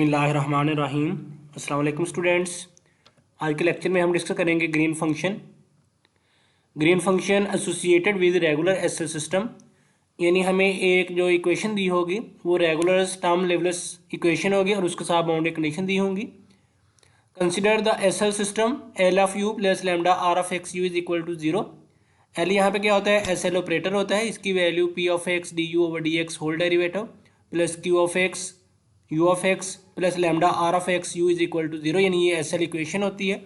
बिस्मिल्लाहिर्रहमानिर्रहीम। अस्सलाम वालेकुम स्टूडेंट्स। आज के लेक्चर में हम डिस्कस करेंगे green function. Green function associated with regular SL system, यानी हमें एक जो इक्वेशन दी होगी वो रेगुलर स्टर्म लेवलस इक्वेशन होगी और उसके साथ बाउंड्री कंडीशन दी होंगी। Consider the SL system L of U plus lambda are of x you is equal to zero. L यहाँ पे क्या होता है, एसएल ऑपरेटर होता है, इसकी value P of X D U over D X whole derivative plus Q of x U of x plus lambda are of x you is equal to zero, यानी ये एसएल इक्वेशन होती है।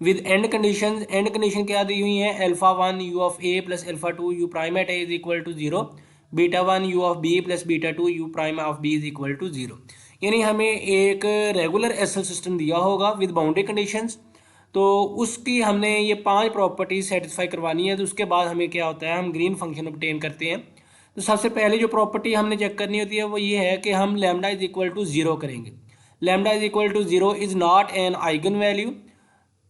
With end condition, end condition क्या दी हुई है, alpha one U of A plus alpha two U prime at A is equal to zero, beta one U of B plus beta two U prime of B is equal to zero. यानी हमें एक regular SL system दिया होगा with boundary conditions, तो उसकी हमने ये 5 properties satisfy करवानी है। तो उसके बाद हमें क्या होता है, हम ग्रीन फंक्शन ऑब्टेन करते हैं। तो सबसे पहले जो प्रॉपर्टी हमने चेक करनी होती है वो ये है कि हम lambda is equal to zero करेंगे। Lambda is equal to zero is not an eigen value,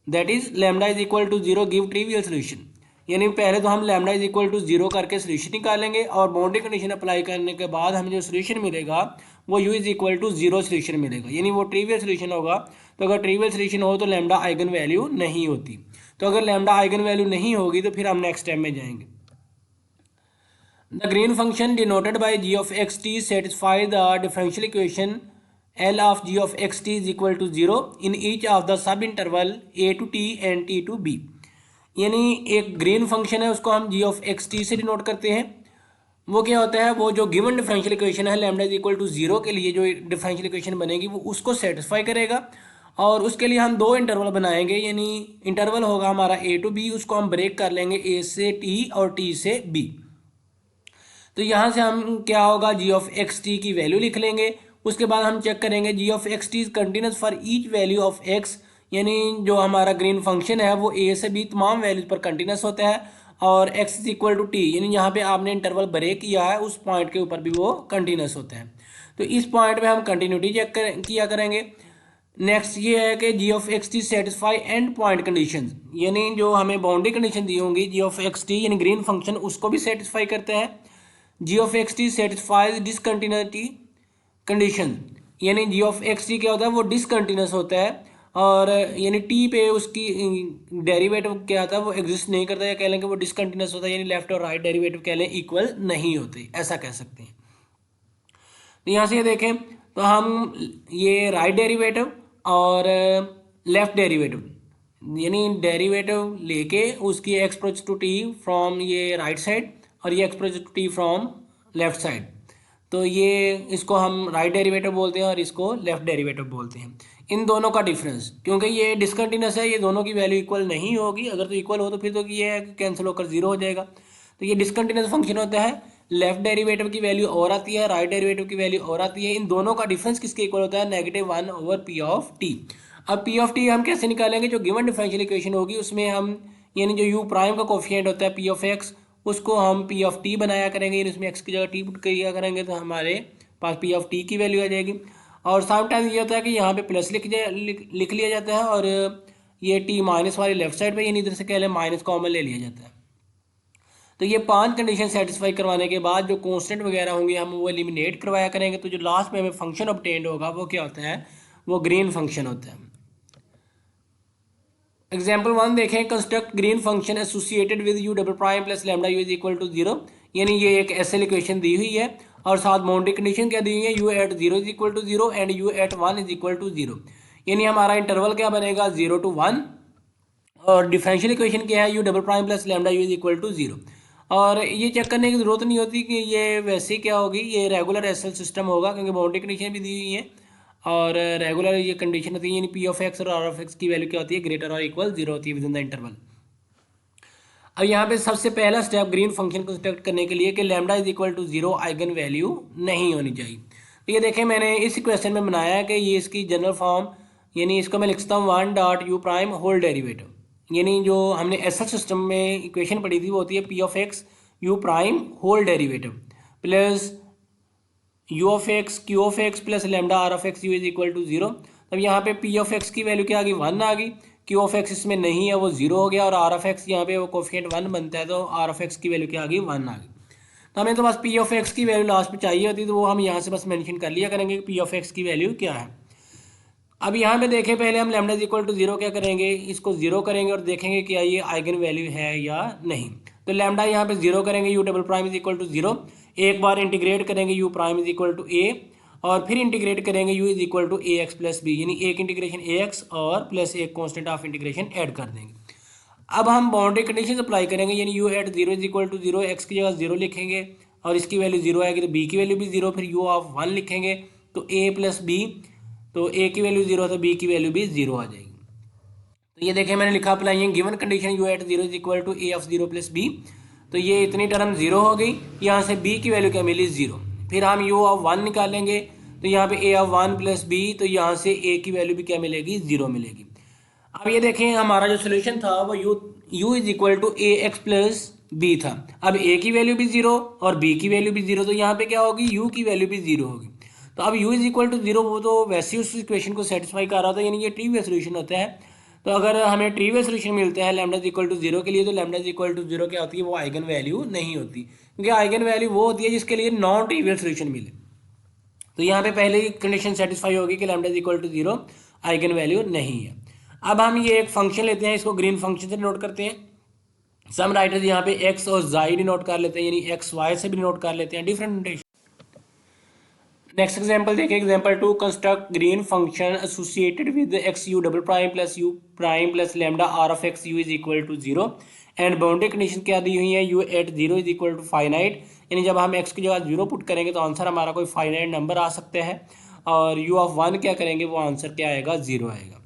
that is lambda is equal to zero give trivial solution. यानी पहले तो हम lambda is equal to zero करके सोल्यूशन निकालेंगे और boundary condition apply करने के बाद हमें जो सोल्यूशन मिलेगा वो you is equal to zero solution मिलेगा, यानी वो ट्रिवियल सोल्यूशन होगा। तो अगर ट्रिवियल सोल्यूशन हो तो लैम्डा आइगन वैल्यू नहीं होती। तो अगर लैम्डा आइगन वैल्यू नहीं होगी तो फिर हम नेक्स्ट स्टेप में जाएंगे। The green function denoted by g of xt satisfy the differential equation L of g of xt is equal to 0 in each of the sub interval a to t and t to b। यानी एक green function है उसको हम g of xt से denote करते हैं। वो क्या होता है, वो जो गिवन डिफरेंशियल इक्वेशन है lambda is equal to zero के लिए जो डिफरेंशियल इक्वेशन बनेगी वो उसको सेटिस्फाई करेगा। और उसके लिए हम 2 इंटरवल बनाएंगे, यानी इंटरवल होगा हमारा a टू b, उसको हम ब्रेक कर लेंगे a से t और t से b। तो यहाँ से हम क्या होगा, जी ऑफ एक्स टी की वैल्यू लिख लेंगे। उसके बाद हम चेक करेंगे G of x T is continuous for each value of X, यानी जो हमारा ग्रीन फंक्शन है वो ए से बी तमाम वैल्यूज पर कंटिन्यूस होता है। और X is equal to T, यानी यहाँ पे आपने इंटरवल ब्रेक किया है उस पॉइंट के ऊपर भी वो कंटिन्यूस होता है। तो इस पॉइंट में हम कंटिन्यूटी चेक किया करेंगे। नेक्स्ट ये है कि जी of x T satisfy end point condition, यानी जो हमें बाउंड्री कंडीशन दी होंगी जी ऑफ एक्स टी यानी ग्रीन फंक्शन उसको भी सेटिस्फाई करते हैं। G of x T satisfies discontinuity condition, यानी जी ऑफ एक्स टी क्या होता है, वो डिसकंटिन्यूस होता है और यानी टी पे उसकी डेरिवेटिव क्या होता है वो एग्जिस्ट नहीं करता, या कह लें कि वो डिसकंटिन्यूस होता है, यानी लेफ्ट और राइट डेरिवेटिव कह लें इक्वल नहीं होते, ऐसा कह सकते हैं। तो यहाँ से ये देखें तो हम ये राइट डेरिवेटिव और लेफ्ट डेरिवेटिव यानी डेरिवेटिव लेके उसकी x approach to t from ये राइट साइड और ये express to t from left side, तो ये इसको हम राइट डेरिवेटिव बोलते हैं और इसको लेफ्ट डेरिवेटिव बोलते हैं। इन दोनों का डिफरेंस, क्योंकि ये डिसकंटिन्यूस है, ये दोनों की वैल्यू इक्वल नहीं होगी। अगर तो इक्वल हो तो फिर तो ये कैंसिल होकर जीरो हो जाएगा। तो ये डिसकंटिन्यूस फंक्शन होता है, लेफ्ट डेरिवेटिव की वैल्यू और आती है, राइट डेरिवेटिव की वैल्यू और आती है। इन दोनों का डिफरेंस किसके इक्वल होता है, -1 ओवर पी ऑफ टी। अब पी ऑफ टी हम कैसे निकालेंगे, जो गिवन डिफरेंशियल इक्वेशन होगी उसमें हम यानी जो यू प्राइम का कोफिशिएंट होता है पी ऑफ एक्स उसको हम पी ऑफ टी बनाया करेंगे, इसमें एक्स की जगह टी पुट किया करेंगे तो हमारे पास पी ऑफ टी की वैल्यू आ जाएगी। और समटाइम्स ये होता है कि यहाँ पे प्लस लिख लिया जाता है और ये टी माइनस वाली लेफ्ट साइड पे, यानी इधर से कह लें माइनस कॉमन ले लिया जाता है। तो ये 5 कंडीशन सेटिस्फाई करवाने के बाद जो कॉन्स्टेंट वगैरह होंगे हम वो एलिमिनेट करवाया करेंगे। तो जो लास्ट में हमें फंक्शन ऑब्टेन्ड होगा वो क्या होता है, वो ग्रीन फंक्शन होता है। एग्जाम्पल 1 देखें, construct green function associated with u double prime plus lambda u is equal to zero, यानी ये एक एसएल इक्वेशन दी हुई है और साथ बाउंड्री कंडीशन क्या दी हुई है, u at zero is equal to zero and u at 1 is equal to zero, यानी हमारा इंटरवल क्या बनेगा 0 to 1। और डिफरेंशियल इक्वेशन क्या है, u double prime plus lambda u is equal to zero. और ये चेक करने की जरूरत नहीं होती कि ये वैसे क्या होगी, ये रेगुलर एसएल सिस्टम होगा क्योंकि बाउंड्री कंडीशन भी दी हुई है और रेगुलर ये कंडीशन होती है, यानी पी ऑफ एक्स और आर ऑफ एक्स की वैल्यू क्या होती है, ग्रेटर और इक्वल जीरो होती है विद इन द इंटरवल। अब यहाँ पे सबसे पहला स्टेप ग्रीन फंक्शन को कंस्ट्रक्ट करने के लिए कि lambda is equal to zero eigen value नहीं होनी चाहिए। तो ये देखें मैंने इस क्वेश्चन में बनाया है कि ये इसकी जनरल फॉर्म, यानी इसको मैं लिखता हूँ 1 dot u prime whole derivative, यानी जो हमने एसएल सिस्टम में इक्वेशन पढ़ी थी वो होती है p of x you prime whole derivative plus u of x q of x plus lambda are of x you is equal to zero. तब यहाँ पे पी ऑफ एक्स की वैल्यू क्या आ गई, 1 आ गई, क्यू ऑफ एक्स इसमें नहीं है वो 0 हो गया और आर ऑफ एक्स यहाँ पे वो कोफिशिएंट 1 बनता है तो आर ऑफ एक्स की वैल्यू क्या आ गई, 1 आ गई। तो हमें तो बस पी ऑफ एक्स की वैल्यू लास्ट में चाहिए होती, तो वो हम यहाँ से बस मेंशन कर लिया करेंगे कि पी ऑफ एक्स की वैल्यू क्या है। अब यहाँ पे देखें, पहले हम lambda is equal to zero क्या करेंगे, इसको जीरो करेंगे और देखेंगे क्या ये आइगन वैल्यू है या नहीं। तो लैम्डा यहाँ पे जीरो करेंगे, U double prime is equal to zero, एक बार इंटीग्रेट करेंगे U prime is equal to A, और फिर इंटीग्रेट करेंगे U is equal to A x plus B, यानी एक इंटीग्रेशन ए एक्स और प्लस एक कॉन्स्टेंट ऑफ इंटीग्रेशन ऐड कर देंगे। अब हम बाउंड्री कंडीशन अप्लाई करेंगे, यानी U at zero is equal to zero, X की जगह जीरो लिखेंगे और इसकी वैल्यू जीरो आएगी तो बी की वैल्यू भी जीरो, फिर यू ऑफ वन लिखेंगे तो ए प्लस बी, तो ए की वैल्यू जीरो तो बी की वैल्यू भी जीरो आ जाएगी। तो ये देखें मैंने लिखा apply given condition you at zero is equal to a of zero plus B, तो ये इतनी टर्म जीरो हो गई, यहाँ से बी की वैल्यू क्या मिली जीरो। फिर हम यू ऑफ वन निकालेंगे, तो यहाँ पे ए ऑफ वन प्लस बी, तो यहाँ से ए की वैल्यू भी क्या मिलेगी, जीरो मिलेगी। अब ये देखें हमारा जो सोल्यूशन था वो you is equal to A x plus b था। अब ए की वैल्यू भी जीरो और बी की वैल्यू भी जीरो, तो यहाँ पे क्या होगी, यू की वैल्यू भी जीरो होगी। तो अब u is equal to zero, वो तो वैसे ही उस इक्वेशन को सेटिस्फाई कर रहा था, यानी ये ट्रिवियल सोल्यूशन होता है। तो अगर हमें ट्रिवियल सोल्यूशन मिलता है lambda is equal to zero के लिए, तो lambda is equal to zero क्या होती है, वो आइगन वैल्यू नहीं होती, क्योंकि आइगन वैल्यू वो होती है जिसके लिए नॉन ट्रिवियल सोल्यूशन मिले। तो यहाँ पे पहले ही कंडीशन सेटिस्फाई होगी कि lambda is equal to zero, eigen value नहीं है। अब हम ये एक फंक्शन लेते हैं, इसको ग्रीन फंक्शन से नोट करते हैं। सम राइटर्स यहाँ पे एक्स और जाई नोट कर लेते हैं, यानी एक्स वाई से भी नोट कर लेते हैं, डिफरेंट नोटेशन। नेक्स्ट एग्जांपल देखिए, example 2, construct green function associated with x u double prime plus u prime plus lambda are of x you is equal to zero and boundary condition क्या दी हुई है, u at zero is equal to finite, यानी जब हम x की जगह zero put करेंगे तो आंसर हमारा कोई फाइनाइट नंबर आ सकता है, और यू ऑफ वन क्या करेंगे, वो आंसर क्या आएगा, जीरो आएगा।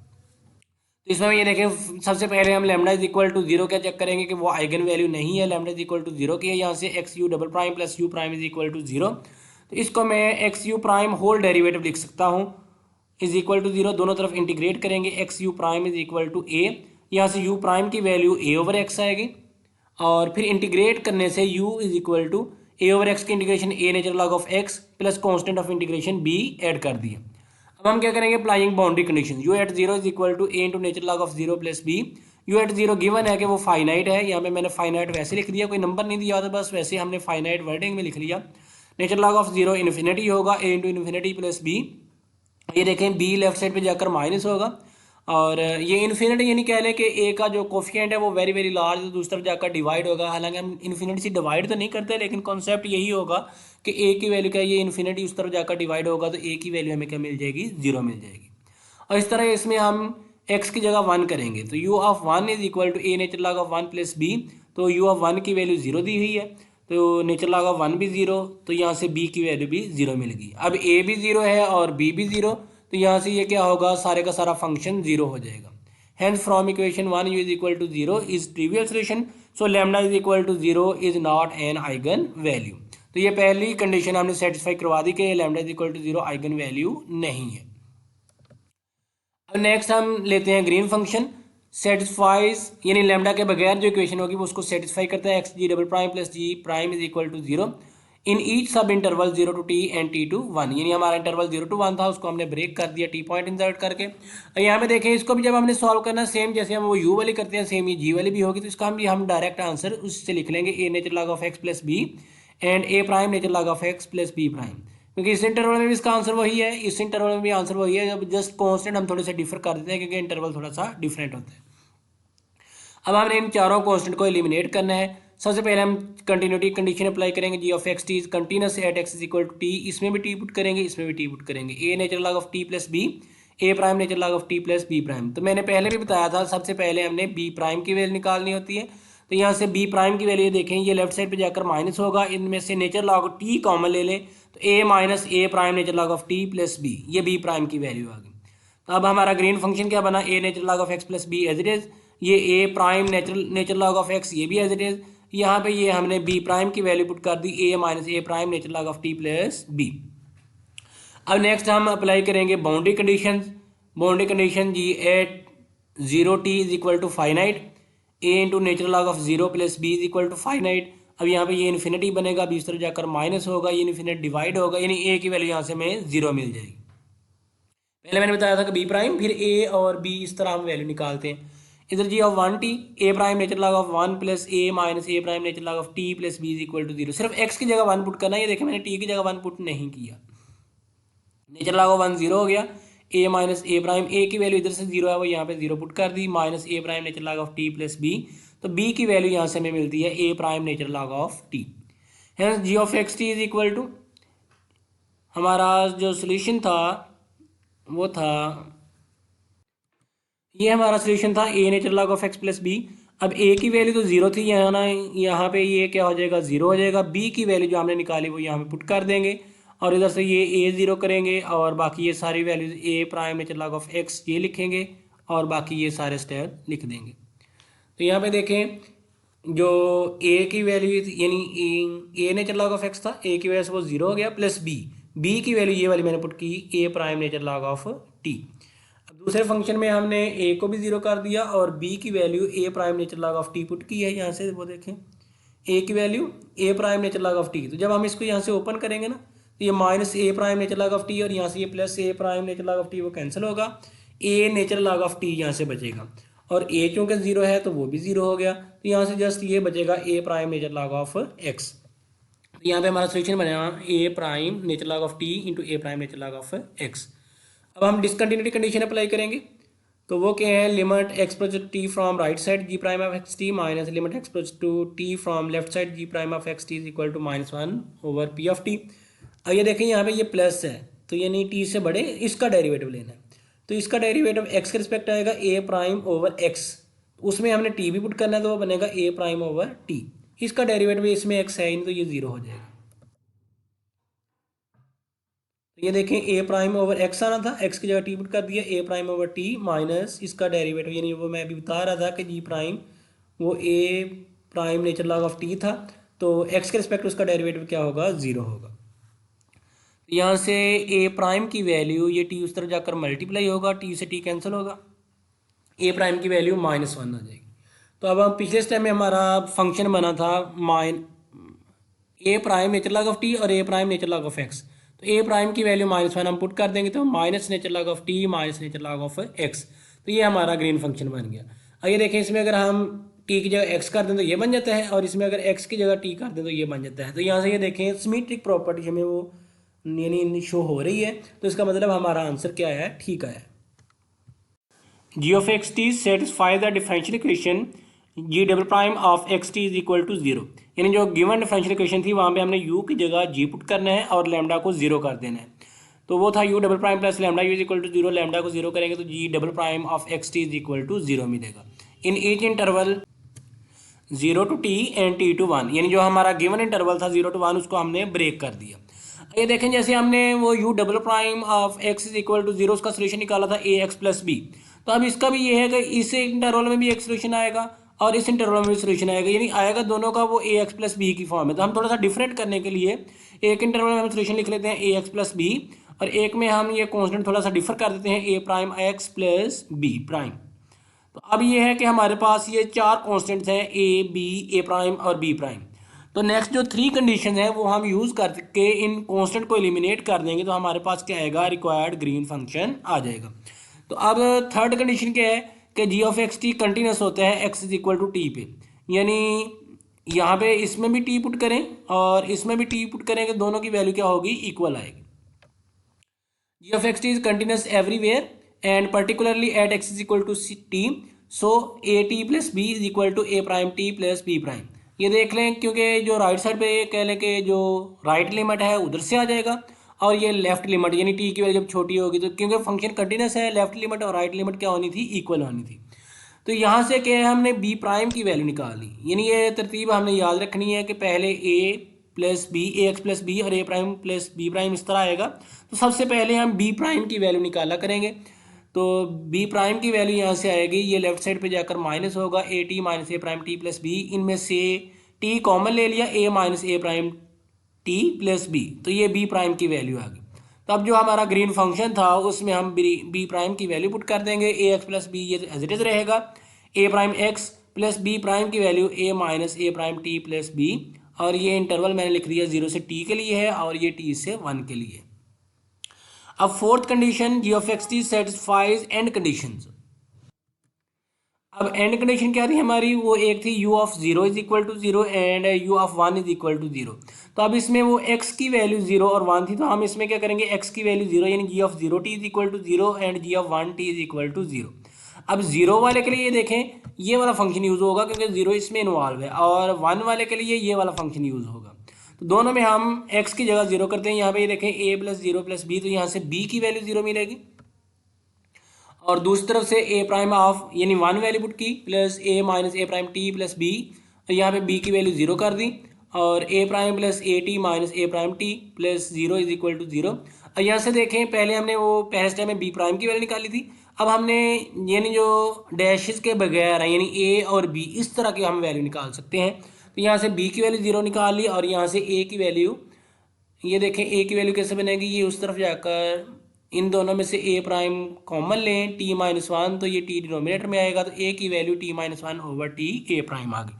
तो इसमें ये देखें, सबसे पहले हम lambda is equal to zero क्या चेक करेंगे कि वो आइगन वैल्यू नहीं है, lambda is equal to zero की है, यहाँ से x u double prime plus u prime is equal to zero, तो इसको मैं x you prime whole derivative लिख सकता हूँ, इज इक्वल टू जीरो, दोनों तरफ इंटीग्रेट करेंगे, X you prime is equal to A, यहाँ से यू प्राइम की वैल्यू ए ओवर एक्स आएगी, और फिर इंटीग्रेट करने से u is equal to A over X की integration A natural log of x plus constant of integration b add कर दिया। अब हम क्या करेंगे, applying boundary condition, you at zero is equal to A into natural log of zero plus B, you at zero given है कि वो finite है, यहाँ पे मैंने फाइनाइट वैसे लिख दिया, कोई नंबर नहीं दिया था, बस वैसे हमने फाइनाइट वर्डिंग में लिख लिया। Natural log of zero infinity होगा, ए इंटू इन्फिनिटी प्लस बी, ये देखें बी लेफ्ट साइड पे जाकर माइनस होगा, और ये इन्फिनिटी यानी कह लें कि ए का जो कोफिशिएंट है वो वेरी वेरी लार्ज, तो दूसरी तरफ जाकर डिवाइड होगा, हालांकि हम इन्फिनिटी से डिवाइड तो नहीं करते, लेकिन कॉन्सेप्ट यही होगा कि ए की वैल्यू क्या है, ये इन्फिनिटी उस तरफ जाकर डिवाइड होगा तो ए की वैल्यू हमें क्या मिल जाएगी, जीरो मिल जाएगी। और इस तरह इसमें हम एक्स की जगह वन करेंगे, तो u of one is equal to a nature log of one plus B, तो यू ऑफ वन की वैल्यू जीरो दी हुई है, तो नेचर लॉग ऑफ वन भी जीरो, तो यहाँ से बी की वैल्यू भी जीरो मिलेगी। अब ए भी जीरो है और बी भी जीरो, तो यहाँ से ये क्या होगा, सारे का सारा फंक्शन जीरो हो जाएगा। Hence from equation 1 u is equal to 0 is trivial solution, so lambda is equal to 0 is not an eigen value। तो ये पहली कंडीशन हमने सेटिस्फाई करवा दी कि lambda is equal to zero eigen value नहीं है। अब नेक्स्ट हम लेते हैं ग्रीन फंक्शन, सेटिस्फाइज यानी लैम्डा के बगैर जो इक्वेशन होगी वो उसको सेटिस्फाई करता है, x g double prime plus g prime is equal to zero in each sub interval zero to t and t to one, यानी हमारा इंटरवल जीरो टू वन था, उसको हमने ब्रेक कर दिया टी पॉइंट इंसर्ट करके। यहाँ पे देखें, इसको भी जब हमने सॉल्व करना सेम जैसे हम वो यू वाली करते हैं सेम ही जी वाली भी होगी, तो इसका हम डायरेक्ट आंसर उससे लिख लेंगे, a nature log of x plus b and a prime nature log of x plus b prime, क्योंकि इस इंटरवल में भी इसका आंसर वही है, इस इंटरवल में भी आंसर वही है, जब जस्ट कॉन्स्टेंट हम थोड़े से डिफर कर देते हैं क्योंकि इंटरवल थोड़ा सा डिफरेंट होता है। अब हमने इन चारों कॉन्स्टेंट को एलिमिनेट करना है। सबसे पहले हम कंटिन्यूटी कंडीशन अप्लाई करेंगे, G of x T is continuous at x is equal to T, इसमें भी टी पुट करेंगे, इसमें भी टी पुट करेंगे, a nature log of T plus b, a prime nature log of T plus b prime. तो मैंने पहले भी बताया था, सबसे पहले हमने बी प्राइम की वैल्यू निकालनी होती है, तो यहाँ से बी प्राइम की वैल्यू देखें, ये लेफ्ट साइड पे जाकर माइनस होगा, इनमें से nature log of T common ले लें, तो A minus A prime nature log of T plus B, ये बी प्राइम की वैल्यू आ गई। तो अब हमारा ग्रीन फंक्शन क्या बना, A nature log of x plus B as it is, ये A prime nature log of X ये भी एज इट इज, यहाँ पे ये हमने बी प्राइम की वैल्यू पुट कर दी, ए minus A prime nature log of T plus b. अब नेक्स्ट हम अप्लाई करेंगे boundary condition, boundary condition g at zero t is equal to finite, a into nature log of zero plus B is equal to finite. अब यहाँ पे ये infinity बनेगा, बीच तरफ जाकर माइनस होगा, ये इन्फिनिटी डिवाइड होगा, यानी ए की वैल्यू यहाँ से हमें जीरो मिल जाएगी। पहले मैंने बताया था कि बी प्राइम फिर ए और बी इस तरह हम वैल्यू निकालते हैं। इधर G of one T, A prime nature log of one plus A minus A prime nature log of T plus B is equal to zero. सिर्फ एक्स की जगह वन पुट करना है। ये देखिए मैंने टी की जगह वन पुट नहीं किया। Nature log of one zero हो गया, ए माइनस ए प्राइम, ए की वैल्यू इधर से जीरो है वो यहाँ पे जीरो पुट कर दी, minus A prime nature log of T plus B, तो बी की वैल्यू यहाँ से हमें मिलती है A prime nature log of T. है G of x T is equal to, हमारा जो सोल्यूशन था वो था, ये हमारा सोल्यूशन था a nature log of x plus b. अब ए की वैल्यू तो जीरो थी, यहाँ ना यहाँ पे ये क्या हो जाएगा, जीरो हो जाएगा। बी की वैल्यू जो हमने निकाली वो यहाँ पे पुट कर देंगे और इधर से ये ए जीरो करेंगे और बाकी ये सारी values A prime nature log of X ये लिखेंगे और बाकी ये सारे स्टेप लिख देंगे। तो यहाँ पे देखें जो ए की वैल्यू यानी ए नेचर लॉग ऑफ एक्स था, ए की वजह से वो जीरो हो गया, प्लस बी की वैल्यू ये वाली मैंने पुट की A prime nature log of T. अब दूसरे फंक्शन में हमने ए को भी जीरो कर दिया और बी की value A prime nature log of T put की है। यहाँ से वो देखें ए की value A prime nature log of T, तो जब हम इसको यहाँ से ओपन करेंगे ना तो ये minus A prime nature log of T और यहाँ से ये plus a prime nature log of T वो कैंसिल होगा, ए नेचर लॉग ऑफ टी यहाँ से बचेगा और ए चूँकि जीरो है तो वो भी जीरो हो गया, तो यहाँ से जस्ट ये बचेगा A prime nature log of X. तो यहाँ पे हमारा सोल्यूशन बनेगा A prime nature log of T into A prime nature log of X. अब हम डिसकंटिन्यूटी कंडीशन अप्लाई करेंगे, तो वो क्या है, limit x plus t from right side g prime of x t minus limit x plus to t from left side g prime of x T is equal to minus one over p of T. अब ये देखें यहाँ पे ये plus है तो यानी T से बड़े इसका डेरिवेटिव लेना है, तो इसका डेरिवेटिव एक्स के रिस्पेक्ट आएगा ए प्राइम ओवर एक्स, उसमें हमने टी भी पुट करना है तो वो बनेगा ए प्राइम ओवर टी, इसका डेरिवेटिव इसमें एक्स है नहीं तो ये जीरो हो जाएगा। ये देखें ए प्राइम ओवर एक्स आना था, एक्स की जगह टी पुट कर दिया, ए प्राइम ओवर टी माइनस इसका डेरिवेटिव यानी वो मैं अभी बता रहा था कि जी प्राइम वो A prime nature log of T था, तो एक्स के रिस्पेक्ट उसका डेरिवेटिव क्या होगा, जीरो होगा। तो यहाँ से ए प्राइम की वैल्यू ये टी उस तरफ जाकर मल्टीप्लाई होगा, टी से टी कैंसिल होगा, ए प्राइम की वैल्यू माइनस वन आ जाएगी। तो अब हम पिछले स्टेप में हमारा फंक्शन बना था A prime nature log of T और A prime nature log of X, तो ए प्राइम की वैल्यू माइनस वन हम पुट कर देंगे तो minus nature log of T minus nature log of X, तो ये हमारा ग्रीन फंक्शन बन गया। अब ये देखें इसमें अगर हम टी की जगह एक्स कर दें तो ये बन जाता है और इसमें अगर एक्स की जगह टी कर दें तो ये बन जाता है। तो यहाँ से ये देखें सिमेट्रिक प्रॉपर्टी हमें वो यानी शो हो रही है, तो इसका मतलब हमारा आंसर क्या है, ठीक है। G of x T satisfy the differential equation G double prime of x T is equal to zero, यानी जो गिवन डिफरेंशियल इक्वेशन थी वहाँ पे हमने यू की जगह जी पुट करना है और लैम्डा को जीरो कर देना है, तो वो था u double prime plus lambda u is equal to zero, lambda को जीरो करेंगे तो g double prime of x T is equal to zero मिलेगा in each interval zero to t and t to one, यानी जो हमारा given interval था zero to one उसको हमने ब्रेक कर दिया। ये देखें जैसे हमने वो u double prime of x is equal to zero उसका सोल्यूशन निकाला था ए एक्स प्लस बी, तो अब इसका भी ये है कि इस इंटरवल में भी एक सोल्यूशन आएगा और इस इंटरवल में भी सोल्यूशन आएगा, यानी आएगा दोनों का वो ए एक्स प्लस बी की फॉर्म है। तो हम थोड़ा सा डिफरेंट करने के लिए एक इंटरवल में हम सोल्यूशन लिख लेते हैं ए एक्स प्लस बी और एक में हम ये कॉन्स्टेंट थोड़ा सा डिफर कर देते हैं a prime x plus b prime. तो अब ये है कि हमारे पास ये चार कॉन्स्टेंट्स हैं ए बी ए प्राइम और बी प्राइम, तो नेक्स्ट जो थ्री कंडीशन है वो हम यूज़ करके इन कांस्टेंट को एलिमिनेट कर देंगे तो हमारे पास क्या आएगा, रिक्वायर्ड ग्रीन फंक्शन आ जाएगा। तो अब थर्ड कंडीशन क्या है कि जी ऑफ एक्स टी कंटिन्यूस होता है x is equal to t पे, यानी यहाँ पे इसमें भी टी पुट करें और इसमें भी टी पुट करें कि दोनों की वैल्यू क्या होगी, इक्वल आएगी। G of x T is continuous everywhere and particularly at x is equal to t, so a t plus B is equal to a prime t plus b prime. ये देख लें क्योंकि जो right side पे कह लें कि जो राइट लिमिट है उधर से आ जाएगा और ये लेफ्ट लिमिट यानी टी की वैल्यू जब छोटी होगी तो क्योंकि फंक्शन कंटिन्यूस है लेफ्ट लिमिट और राइट लिमिट क्या होनी थी, इक्वल होनी थी। तो यहाँ से क्या है हमने बी प्राइम की वैल्यू निकाली, यानी ये तरतीब हमने याद रखनी है कि पहले ए प्लस बी ए एक्स प्लस बी और A prime plus b prime इस तरह आएगा, तो सबसे पहले हम बी प्राइम की वैल्यू निकाला करेंगे। तो बी प्राइम की वैल्यू यहाँ से आएगी, ये लेफ्ट साइड पे जाकर माइनस होगा a t minus A prime t plus b, इनमें से टी कॉमन ले लिया a minus A prime t plus B, तो ये बी प्राइम की वैल्यू आ गई। तो अब जो हमारा ग्रीन फंक्शन था उसमें हम बी प्राइम की वैल्यू पुट कर देंगे, ए एक्स प्लस बी ये एज इट इज रहेगा, a prime x plus b prime की value a minus A prime t plus b, और ये इंटरवल मैंने लिख दिया जीरो से टी के लिए है और ये टी से वन के लिए। अब fourth condition g of x T satisfies end conditions. अब एंड कंडीशन क्या थी हमारी, वो एक थी u of 0 is equal to 0 and u of 1 is equal to 0। तो अब इसमें वो x की वैल्यू 0 और 1 थी, तो हम इसमें क्या करेंगे, x की वैल्यू 0 यानी g of 0 t is equal to 0 and g of 1 t is equal to 0। अब 0 वाले के लिए ये देखें ये वाला फंक्शन यूज़ होगा क्योंकि 0 इसमें इन्वॉल्व है, और 1 वाले के लिए ये वाला फंक्शन यूज़ होगा। तो दोनों में हम x की जगह 0 करते हैं, यहाँ पे ये देखें a प्लस 0 प्लस b, तो यहाँ से b की वैल्यू 0 मिलेगी, और दूसरी तरफ से a प्राइम ऑफ यानी 1 वैल्यू पुट की plus a minus A prime t plus b, और यहाँ पे b की वैल्यू 0 कर दी, और a prime plus a t minus A prime t plus 0 is equal to 0। और यहाँ से देखें पहले हमने वो पहले स्टेप में b प्राइम की वैल्यू निकाली थी, अब हमने यानी जो डैशेस के बगैर है यानी a और b इस तरह की हम वैल्यू निकाल सकते हैं। तो यहाँ से b की वैल्यू 0 निकाल ली, और यहाँ से a की वैल्यू, ये देखें a की वैल्यू कैसे बनेगी, ये उस तरफ जाकर इन दोनों में से a प्राइम कॉमन लें t माइनस 1, तो ये t डिनोमिनेटर में आएगा, तो a की value t minus 1 over t a prime आ गई।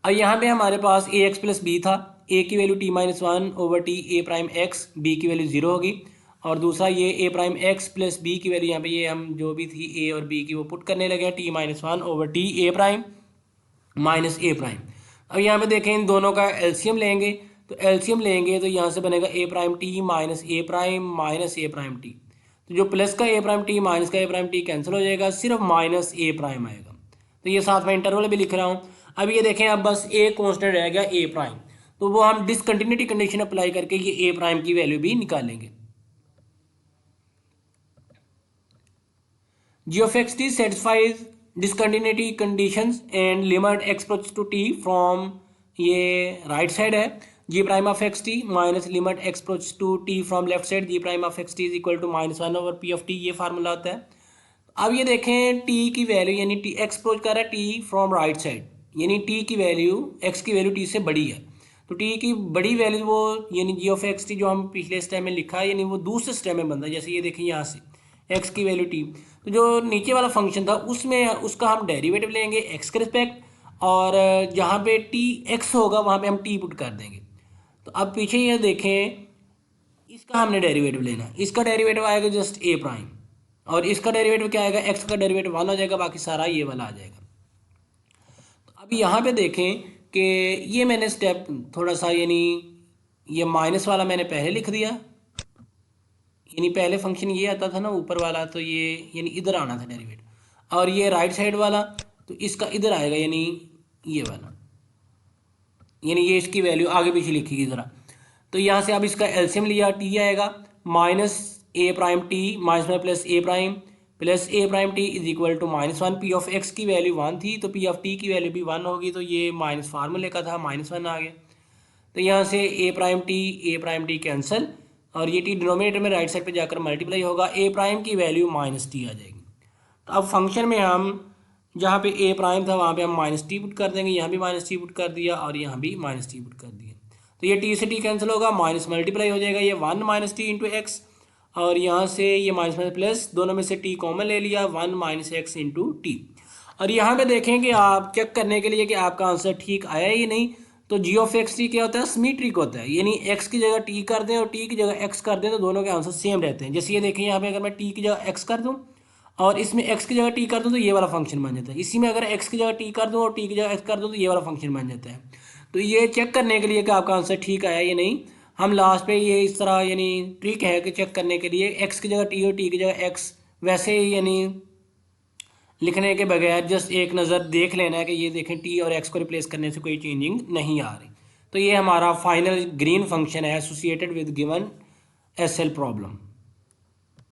अब यहाँ पे हमारे पास ए एक्स प्लस बी था, a की value t minus 1 over t a prime x, b की वैल्यू 0 होगी, और दूसरा ये a prime x plus b की वैल्यू यहाँ पे ये हम जो भी थी a और b की वो पुट करने लगे हैं, t minus 1 over t a prime minus a prime. अब यहाँ पे देखें इन दोनों का एलसीएम लेंगे, तो एलसीएम लेंगे तो यहाँ से बनेगा a prime t minus A prime minus A prime T, तो जो प्लस का a प्राइम टी माइनस का a प्राइम टी कैंसिल हो जाएगा, सिर्फ माइनस a प्राइम आएगा। तो ये साथ में इंटरवल भी लिख रहा हूँ। अब ये देखें अब बस a कांस्टेंट रह गया a प्राइम, तो वो हम डिसकंटिन्यूटी कंडीशन अप्लाई करके ये a प्राइम की वैल्यू भी निकालेंगे। g of x t satisfies discontinuity conditions and limit x approaches to t from ये राइट साइड है, g prime of x t minus limit x approaches to t from left side g prime of x T is equal to minus 1 over p of t, ये formula होता है। अब ये देखें t की value यानी t x approach कर रहा है t फ्रॉम राइट साइड, यानी t की वैल्यू x की वैल्यू t से बड़ी है, तो t की बड़ी वैल्यू वो यानी g ऑफ एक्स टी जो हम पिछले स्टेप में लिखा है यानी वो दूसरे स्टेप में बनता है। जैसे ये देखें यहाँ से x की वैल्यू t, तो जो नीचे वाला फंक्शन था उसमें उसका हम डेरिवेटिव लेंगे x के रिस्पेक्ट, और जहाँ पे टी एक्स होगा वहाँ पे हम टी पुट कर देंगे। तो अब पीछे ये देखें इसका हमने डेरिवेटिव लेना, इसका डेरिवेटिव आएगा जस्ट ए प्राइम, और इसका डेरिवेटिव क्या आएगा, एक्स का डेरिवेटिव 1 हो जाएगा, बाकी सारा ये वाला आ जाएगा। तो अब यहाँ पे देखें कि ये मैंने स्टेप थोड़ा सा यानी ये माइनस वाला मैंने पहले लिख दिया, यानी पहले फंक्शन ये आता था ना ऊपर वाला, तो ये यानी इधर आना था डेरिवेटिव, और ये राइट साइड वाला तो इसका इधर आएगा यानी ये वाला, यानी ये इसकी वैल्यू आगे पीछे लिखी ज़रा। तो यहाँ से अब इसका एलसीएम लिया, टी आएगा माइनस ए प्राइम टी माइनस में plus a prime t is equal to minus 1, p of x की वैल्यू 1 थी तो पी ऑफ टी की वैल्यू भी 1 होगी, तो ये माइनस फार्मूले का था माइनस 1 आ गया। तो यहाँ से ए प्राइम टी कैंसिल, और ये टी डिनोमिनेटर में राइट साइड पे जाकर मल्टीप्लाई होगा, ए प्राइम की वैल्यू माइनस टी आ जाएगी। तो अब फंक्शन में हम जहाँ पे ए प्राइम था वहाँ पे हम माइनस टी पुट कर देंगे, यहाँ भी माइनस टी पुट कर दिया और यहाँ भी माइनस टी पुट कर दिया, तो ये टी से टी कैंसिल होगा, माइनस मल्टीप्लाई हो जाएगा, ये 1 माइनस टी इंटू एक्स, और यहाँ से ये माइनस माइनस प्लस दोनों में से टी कॉमन ले लिया, 1 माइनस एक्स इंटू टी। और यहाँ पे देखें कि आप चेक करने के लिए कि आपका आंसर ठीक आया या नहीं, तो जी ऑफ एक्स टी क्या होता है, सिमेट्रिक होता है, यानी एक्स की जगह टी कर दें और टी की जगह एक्स कर दें तो दोनों के आंसर सेम रहते हैं। जैसे ये देखें यहाँ पे अगर मैं टी की जगह एक्स कर दूँ और इसमें एक्स की जगह टी कर दूँ तो ये वाला फंक्शन बन जाता है, इसी में अगर एक्स की जगह टी कर दूँ और टी की जगह एक्स कर दूँ तो ये वाला फंक्शन बन जाता है। तो ये चेक करने के लिए कि आपका आंसर ठीक आया या नहीं, हम लास्ट पे ये इस तरह यानी ट्रिक है कि चेक करने के लिए एक्स की जगह टी और टी की जगह एक्स वैसे ही यानी लिखने के बगैर जस्ट एक नज़र देख लेना है कि ये देखें टी और एक्स को रिप्लेस करने से कोई चेंजिंग नहीं आ रही। तो ये हमारा फाइनल ग्रीन फंक्शन है associated with given SL problem.